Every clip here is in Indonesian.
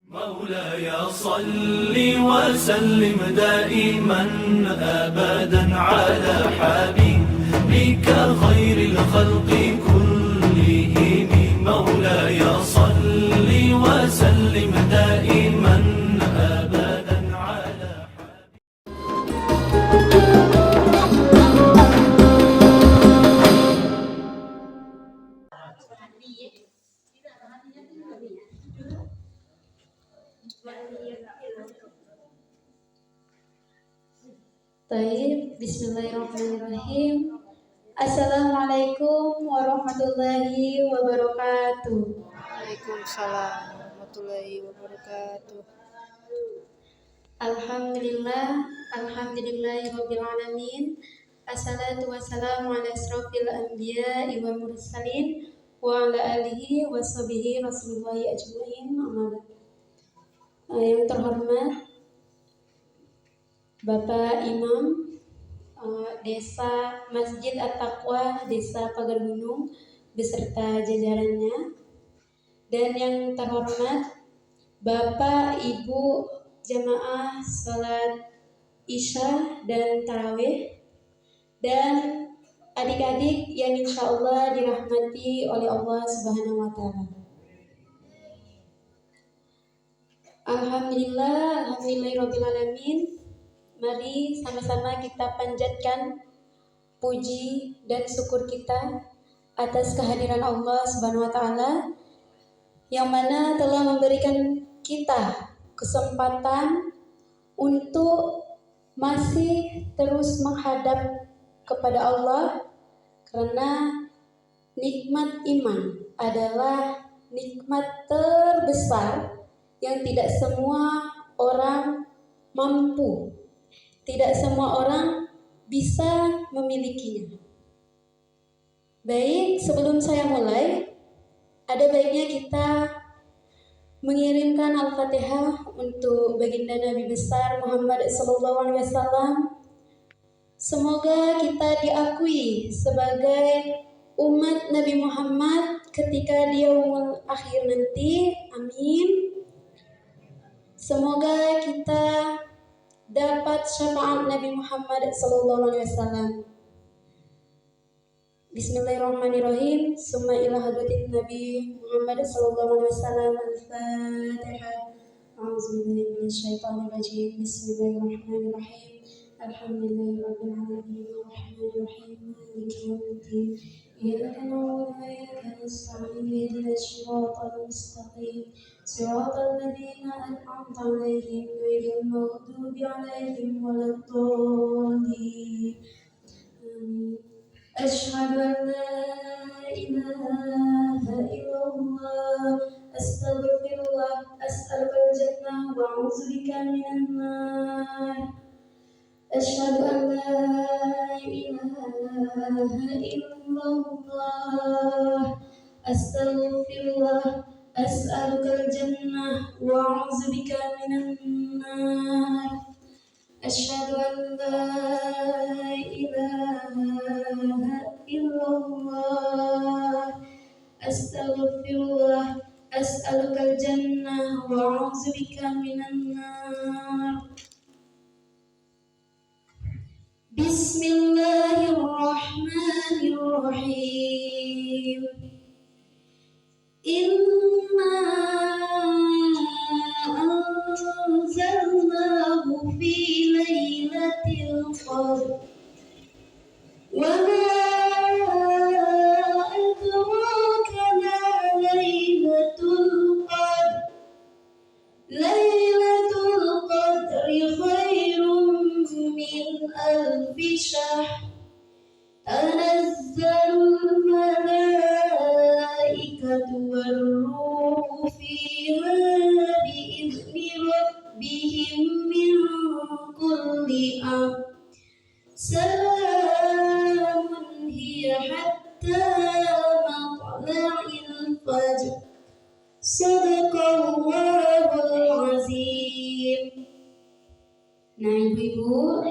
مولاي صل وسلم دائما أبدا على حبيبك خير الخلق كلهم. مولاي صل وسلم دائما أبدا على Baik, bismillahirrahmanirrahim. Assalamualaikum warahmatullahi wabarakatuh. Waalaikumsalam warahmatullahi wabarakatuh. Alhamdulillahirabbil alamin. Assalatu wassalamu ala asrofil anbiya'i wal mursalin wa ala alihi washabihi rasulillahi ajmain. Amma ba'd. Yang terhormat Bapak Imam Desa Masjid At-Taqwa Desa Pagar Gunung beserta jajarannya, dan yang terhormat Bapak Ibu jamaah salat Isya dan Tarawih, dan adik-adik yang insya Allah dirahmati oleh Allah Subhanahu wa Ta'ala. Alhamdulillahirabbil alamin. Mari sama-sama kita panjatkan puji dan syukur kita atas kehadiran Allah Subhanahu wa Ta'ala yang mana telah memberikan kita kesempatan untuk masih terus menghadap kepada Allah, karena nikmat iman adalah nikmat terbesar yang tidak semua orang mampu, tidak semua orang bisa memilikinya. Baik, sebelum saya mulai, ada baiknya kita mengirimkan Al-Fatihah untuk baginda Nabi besar Muhammad SAW. Semoga kita diakui sebagai umat Nabi Muhammad ketika di yaumul akhir nanti. Amin. Semoga kita dapat syafaat Nabi Muhammad SAW. Bismillahirrahmanirrahim. Summa ila hadratin Nabi Muhammad SAW. Al-Fatihah. A'udzubillahi minasyaitonir rajim. Bismillahirrahmanirrahim. Alhamdulillahirabbil alamin. Arrahmanirrahim. Maliki yaumiddin. Iyyaka na'budu wa iyyaka nasta'in. Ihdinas siratal mustaqim. Siratal ladzina an'amta 'alaihim ghairil maghdubi 'alaihim waladdallin. Asyhadu an la ilaha illallah, astaghfirullah, as'alukal jannah wa a'udzubika minan nar. Asyhadu an la ilaha illallah, astaghfirullah, as'alukal jannah wa a'udzubika minan nar. Asyhadu an la ilaha illallah, astaghfirullah, as'alukal jannah wa a'udzubika minan nar. Bismillahirrahmanirrahim. Inna anzalnahu fi lailatul qadr wa ma adraka ma lailatul qadr. Lailatul qadri khairum min alfi syahr. Tanazzalul malaikatu war-ruhu fiha bi'izni rabbihim min kulli amr. Salamun hiya hatta matla'il fajr. Sadaqallahul azim. Nah, ibu-ibu,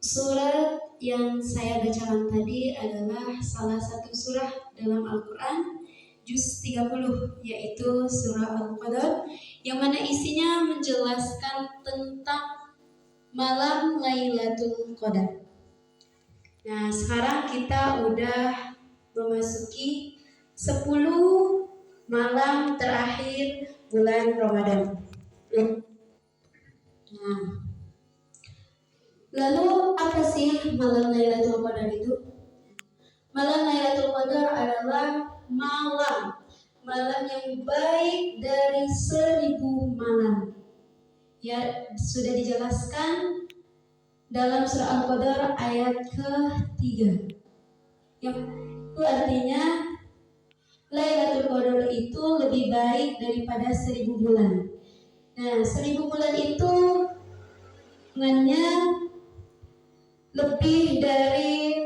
surat yang saya bacakan tadi adalah salah satu surah dalam Al-Quran juz 30, yaitu surah Al-Qadar, yang mana isinya menjelaskan tentang malam Lailatul Qadar. Nah, sekarang kita udah memasuki 10 malam terakhir bulan Ramadan. Nah, lalu apa sih malam Lailatul Qadar itu? Malam Lailatul Qadar adalah malam yang baik dari 1000 malam. Ya, sudah dijelaskan dalam surah Al-Qadar ayat ke-3. Yang itu artinya Lailatul Qadar itu lebih baik daripada 1000 bulan. Nah, 1000 bulan itu dengannya lebih dari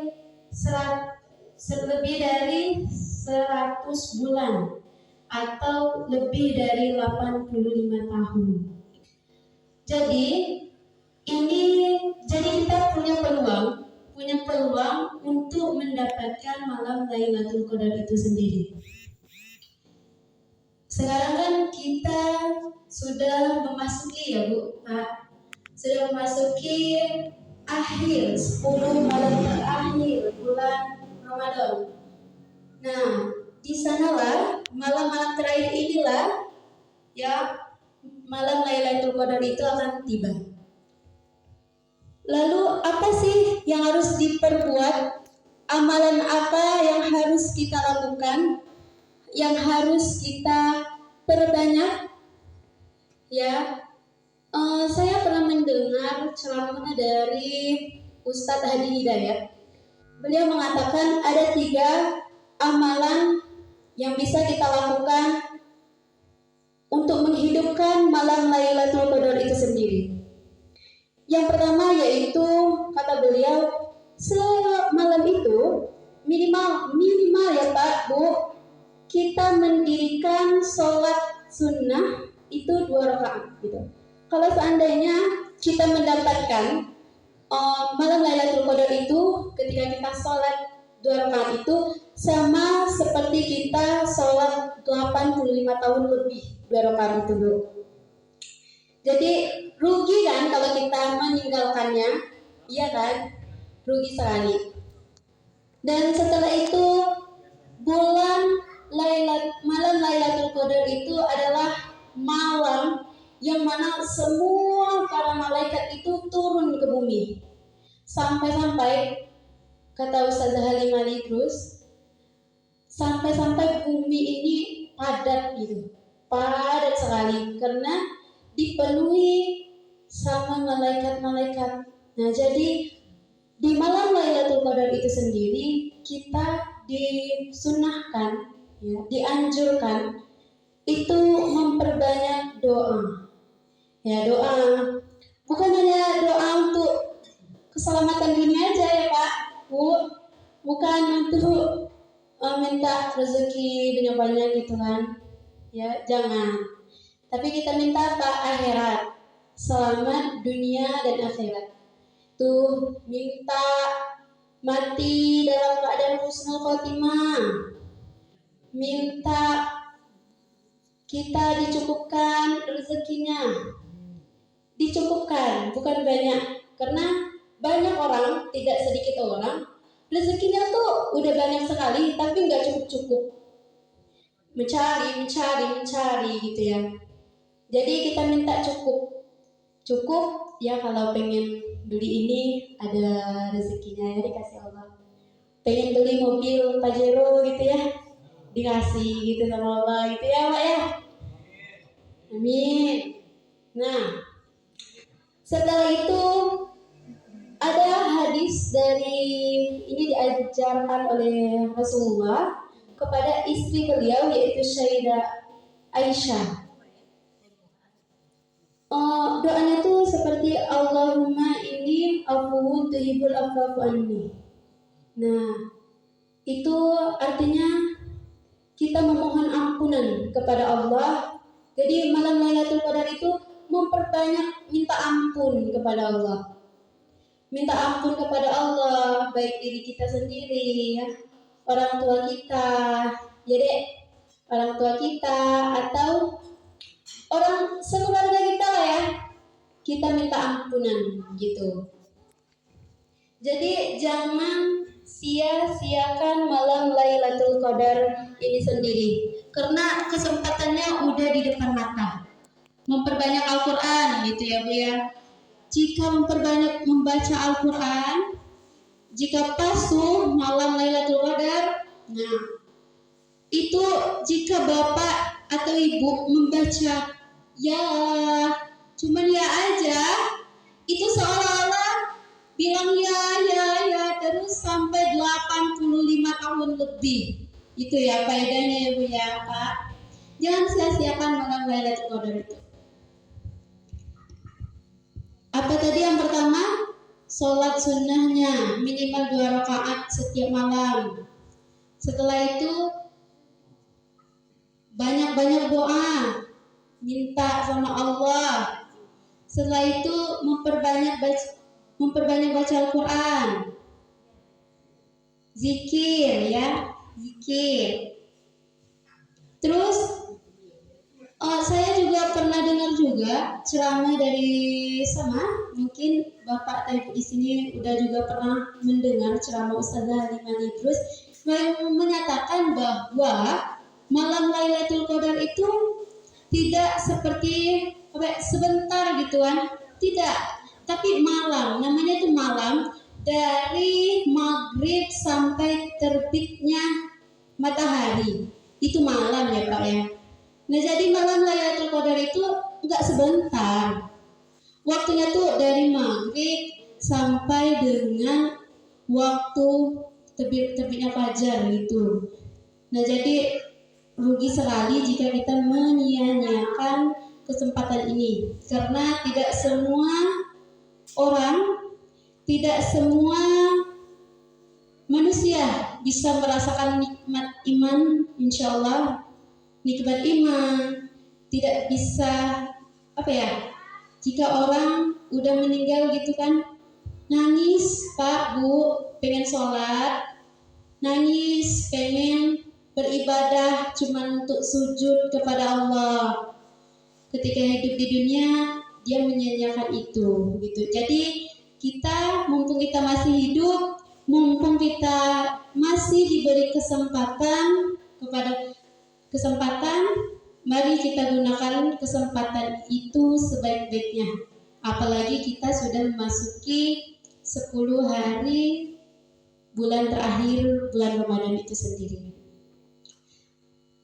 100 bulan atau lebih dari 85 tahun. Jadi kita punya peluang untuk mendapatkan malam Lailatul Qadar itu sendiri. Sekarang kan kita sudah memasuki, ya Bu, Pak, sudah memasuki akhir 10 malam terakhir bulan Ramadan. Nah, di sanalah malam-malam terakhir inilah ya malam Lailatul Qadar itu akan tiba. Lalu apa sih yang harus diperbuat? Amalan apa yang harus kita lakukan? Yang harus kita perbanyak? Ya, saya pernah mendengar ceramah dari Ustadz Hadi Hidayat. Beliau mengatakan ada 3 amalan yang bisa kita lakukan untuk menghidupkan malam Lailatul Qadar itu sendiri. Yang pertama yaitu, kata beliau, semalam itu minimal ya Pak, Bu, kita mendirikan sholat sunnah itu 2 rakaat gitu. Kalau seandainya kita mendapatkan malam Lailatul Qadar itu ketika kita sholat 2 rakaat itu sama seperti kita sholat 85 tahun lebih 2 rakaat itu, Bu. Jadi rugi kan kalau kita meninggalkannya, iya kan? Rugi sekali. Dan setelah itu malam Lailatul Qadar itu adalah malam yang mana semua para malaikat itu turun ke bumi. Sampai-sampai kata Ustazah Halimah Idrus, sampai-sampai bumi ini padat gitu. Padat sekali karena dipenuhi sama malaikat-malaikat. Nah, jadi di malam Lailatul Qadar itu sendiri kita disunahkan, ya, dianjurkan itu memperbanyak doa. Ya, doa bukan hanya doa untuk keselamatan dunia aja ya Pak, Bu. Bukan untuk minta rezeki banyak-banyak gitu kan. Ya, jangan. Tapi kita minta apa? Akhirat. Selamat dunia dan akhirat. Tuh, minta mati dalam keadaan husnul khotimah. Minta kita dicukupkan rezekinya. Dicukupkan, bukan banyak. Karena banyak orang, tidak sedikit orang, rezekinya tuh udah banyak sekali tapi nggak cukup-cukup. Mencari gitu ya. Jadi kita minta cukup ya. Kalau pengen beli ini ada rezekinya ya, dikasih Allah. Pengen beli mobil Pajero gitu ya, dikasih gitu sama Allah gitu ya Pak ya. Amin. Nah, setelah itu ada hadis dari ini diajarkan oleh Rasulullah kepada istri beliau yaitu Sayyidah Aisyah. Doanya tuh seperti Allahumma inni afuwun tuhibbul afwa anni. Nah, itu artinya kita memohon ampunan kepada Allah. Jadi malam Lailatul Qadar itu memperbanyak minta ampun kepada Allah. Minta ampun kepada Allah, baik diri kita sendiri, ya, orang tua kita. Ya Dek, orang tua kita atau orang sekeluarga kita lah ya, kita minta ampunan gitu. Jadi jangan sia-siakan malam Lailatul Qadar ini sendiri, karena kesempatannya udah di depan mata. Memperbanyak Al-Quran gitu ya Bu ya. Jika memperbanyak membaca Al-Quran, jika pas tuh malam Lailatul Qadar, nah itu jika bapak atau ibu membaca ya cuman ya aja, itu seolah-olah bilang ya terus sampai 85 tahun lebih. Itu ya faedahnya ya Bu ya Pak. Jangan sia-siakan malam Lailatul Qadar itu. Apa tadi yang pertama? Sholat sunnahnya minimal 2 rakaat setiap malam. Setelah itu banyak-banyak doa, minta sama Allah. Setelah itu memperbanyak baca Al-Quran, zikir ya, zikir. Terus saya juga pernah dengar juga ceramah dari mungkin Bapak tadi di sini udah juga pernah mendengar ceramah Ustazah Halimah Idrus yang menyatakan bahwa malam Lailatul Qadar itu tidak seperti sebentar gitu kan, tidak, tapi malam, namanya itu malam dari maghrib sampai terbitnya matahari, itu malam ya Pak ya. Nah jadi malam Lailatul Qadar itu enggak sebentar, waktunya tuh dari maghrib sampai dengan waktu terbitnya fajar gitu. Nah jadi rugi sekali jika kita menyia-nyiakan kesempatan ini, karena tidak semua orang, tidak semua manusia bisa merasakan nikmat iman, insya Allah nikmat iman. Tidak bisa jika orang udah meninggal gitu kan, nangis Pak Bu pengen sholat, nangis pengen beribadah cuma untuk sujud kepada Allah. Ketika hidup di dunia dia menyia-nyiakan itu gitu. Jadi kita mumpung kita masih hidup, mumpung kita masih diberi kesempatan, mari kita gunakan kesempatan itu sebaik-baiknya. Apalagi kita sudah memasuki 10 hari bulan terakhir bulan Ramadan itu sendiri.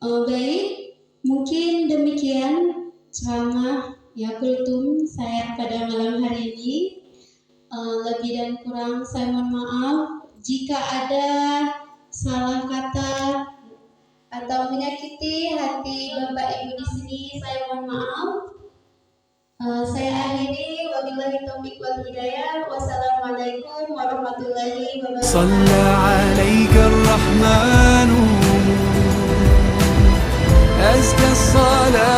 Baik, mungkin demikian ceramah ya kultum saya pada malam hari ini. Lebih dan kurang saya mohon maaf jika ada salah kata atau menyakiti hati Bapak Ibu di sini, saya mohon maaf. Saya akhiri, wabillahi taufiq wal hidayah. Wassalamualaikum warahmatullahi wabarakatuh. Shalla 'alaika ar-Rahmanu azka as-salat